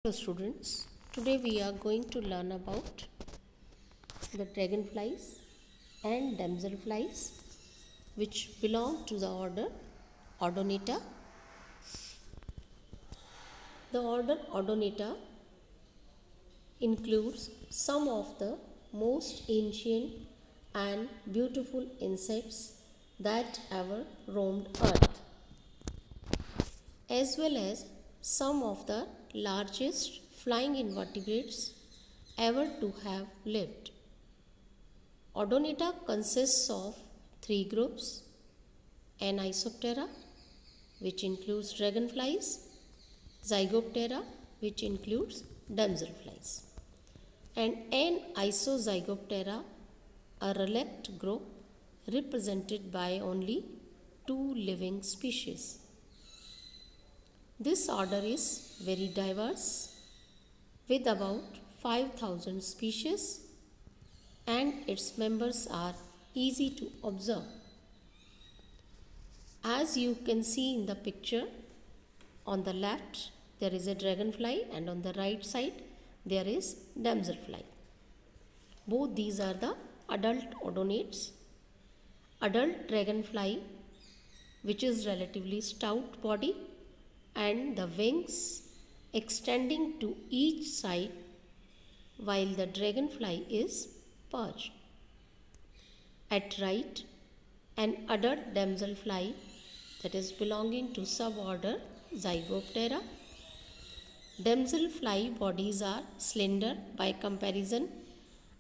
Hello students, today we are going to learn about the dragonflies and damselflies which belong to the order Odonata. The order Odonata includes some of the most ancient and beautiful insects that ever roamed earth, as well as some of the largest flying invertebrates ever to have lived. Odonata consists of three groups: Anisoptera, which includes dragonflies; Zygoptera, which includes damselflies; and Anisozygoptera, a relict group represented by only two living species. This order is very diverse, with about 5,000 species, and its members are easy to observe. As you can see in the picture, on the left there is a dragonfly and on the right side there is damselfly. Both these are the adult odonates. Adult dragonfly, which is relatively stout body and the wings extending to each side, while the dragonfly is perched. At right, an adult damselfly, that is belonging to suborder Zygoptera. Damselfly bodies are slender by comparison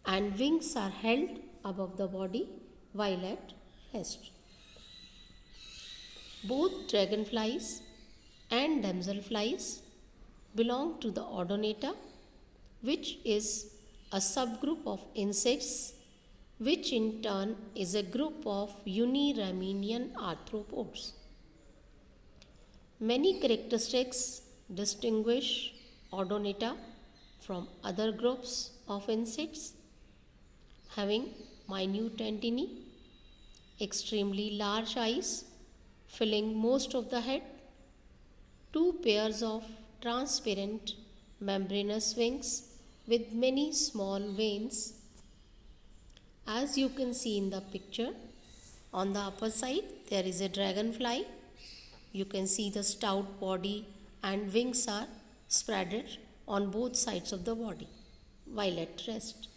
and wings are held above the body while at rest. Both dragonflies and damselflies belong to the Odonata, which is a subgroup of insects, which in turn is a group of uniraminian arthropods. Many characteristics distinguish Odonata from other groups of insects: having minute antennae, extremely large eyes filling most of the head, two pairs of transparent membranous wings with many small veins. As you can see in the picture, on the upper side there is a dragonfly. You can see the stout body and wings are spreaded on both sides of the body while at rest.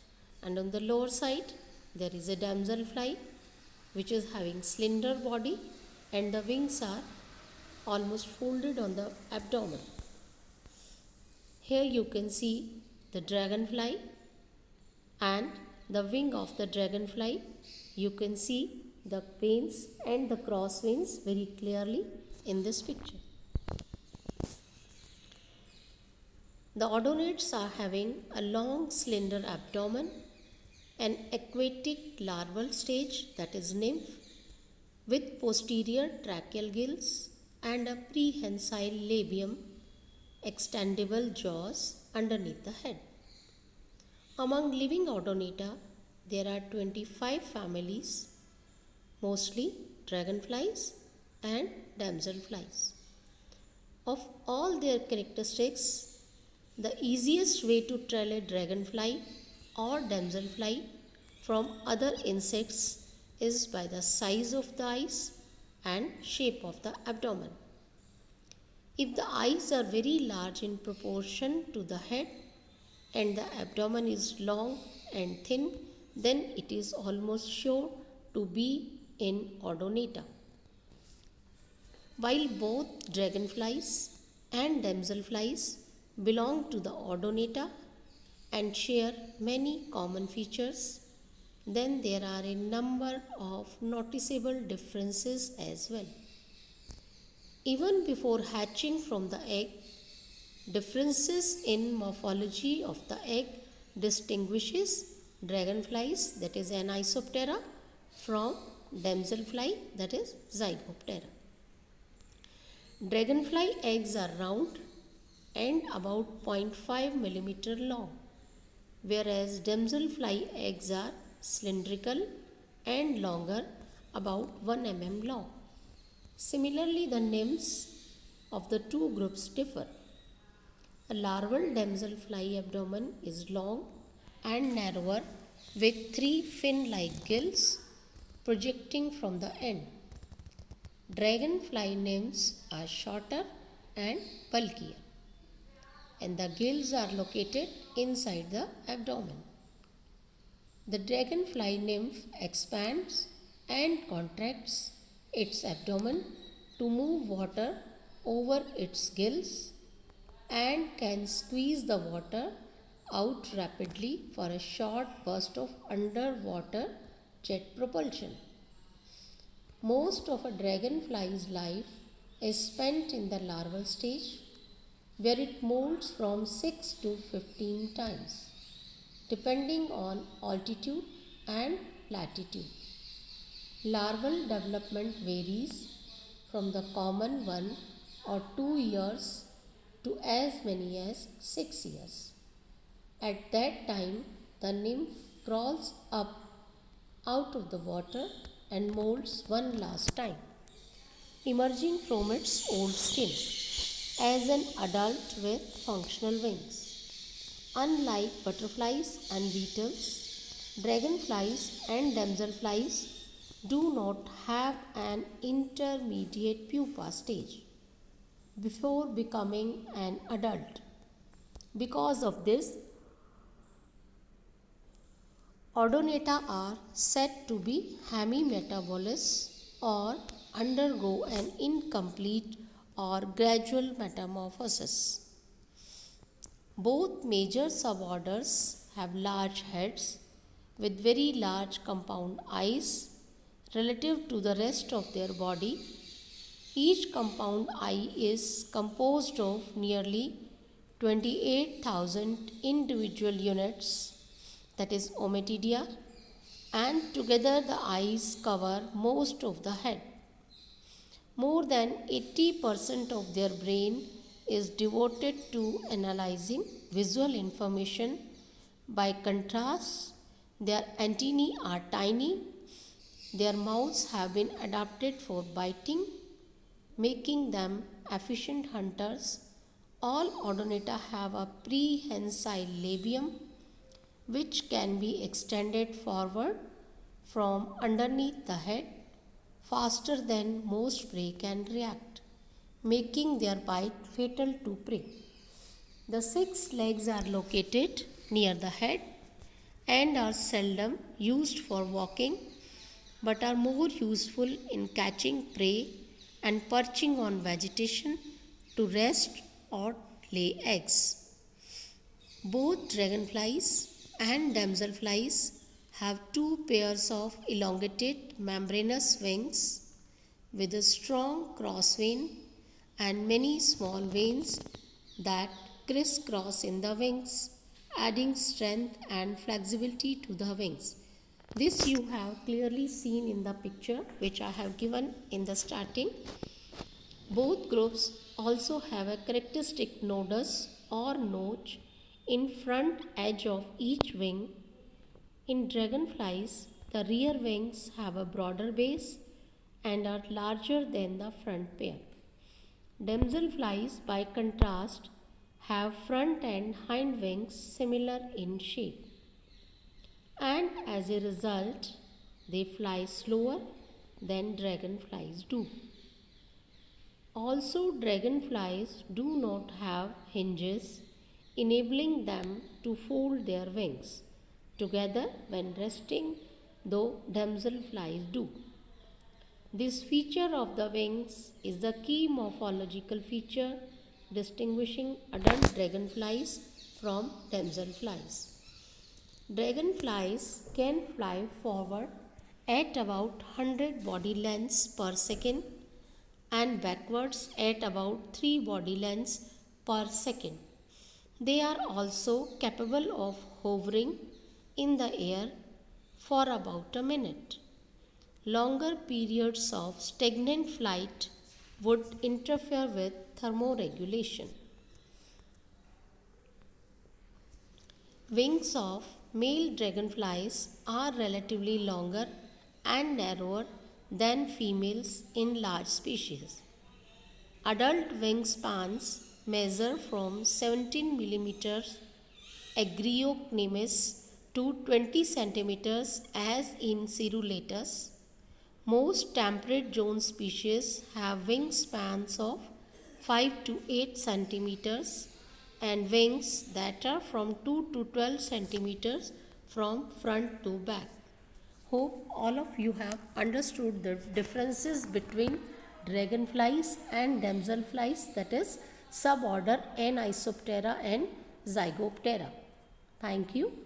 And on the lower side there is a damselfly, which is having slender body and the wings are almost folded on the abdomen. Here you can see the dragonfly and the wing of the dragonfly. You can see the veins and the cross veins very clearly in this picture. The odonates are having a long slender abdomen, an aquatic larval stage, that is nymph, with posterior tracheal gills and a prehensile labium, extendable jaws underneath the head. Among living Odonata, there are 25 families, mostly dragonflies and damselflies. Of all their characteristics, the easiest way to tell a dragonfly or damselfly from other insects is by the size of the eyes and shape of the abdomen. If the eyes are very large in proportion to the head and the abdomen is long and thin, then it is almost sure to be in Odonata. While both dragonflies and damselflies belong to the Odonata and share many common features, then there are a number of noticeable differences as well. Even before hatching from the egg, differences in morphology of the egg distinguishes dragonflies, that is Anisoptera, from damselfly, that is Zygoptera. Dragonfly eggs are round and about 0.5 millimeter long, whereas damselfly eggs are cylindrical and longer, about 1 mm long. Similarly, the nymphs of the two groups differ. A larval damselfly abdomen is long and narrower with three fin-like gills projecting from the end. Dragonfly nymphs are shorter and bulkier, and the gills are located inside the abdomen. The dragonfly nymph expands and contracts its abdomen to move water over its gills and can squeeze the water out rapidly for a short burst of underwater jet propulsion. Most of a dragonfly's life is spent in the larval stage, where it molts from 6 to 15 times, depending on altitude and latitude. Larval development varies from the common 1 or 2 years to as many as 6 years. At that time, the nymph crawls up out of the water and molts one last time, emerging from its old skin as an adult with functional wings. Unlike butterflies and beetles, dragonflies and damselflies do not have an intermediate pupa stage before becoming an adult. Because of this, Odonata are said to be hemimetabolous or undergo an incomplete or gradual metamorphosis. Both major suborders have large heads with very large compound eyes relative to the rest of their body. Each compound eye is composed of nearly 28,000 individual units, that is ommatidia, and together the eyes cover most of the head. More than 80% of their brain is devoted to analyzing visual information. By contrast, their antennae are tiny. Their mouths have been adapted for biting, making them efficient hunters. All Odonata have a prehensile labium which can be extended forward from underneath the head faster than most prey can react, making their bite fatal to prey. The 6 legs are located near the head and are seldom used for walking but are more useful in catching prey and perching on vegetation to rest or lay eggs. Both dragonflies and damselflies have 2 pairs of elongated membranous wings with a strong cross vein and many small veins that crisscross in the wings, adding strength and flexibility to the wings. This you have clearly seen in the picture which I have given in the starting. Both groups also have a characteristic nodus or notch in front edge of each wing. In dragonflies, the rear wings have a broader base and are larger than the front pair. Damselflies, by contrast, have front and hind wings similar in shape, and as a result, they fly slower than dragonflies do. Also, dragonflies do not have hinges, enabling them to fold their wings together when resting, though damselflies do. This feature of the wings is the key morphological feature distinguishing adult dragonflies from damselflies. Dragonflies can fly forward at about 100 body lengths per second and backwards at about 3 body lengths per second. They are also capable of hovering in the air for about a minute. Longer periods of stagnant flight would interfere with thermoregulation. Wings of male dragonflies are relatively longer and narrower than females in large species. Adult wingspans measure from 17 millimeters Agriocnemis to 20 centimeters as in Cerulatus. Most temperate zone species have wingspans of 5 to 8 centimeters and wings that are from 2 to 12 centimeters from front to back. Hope all of you have understood the differences between dragonflies and damselflies, that is suborder Anisoptera and Zygoptera. Thank you.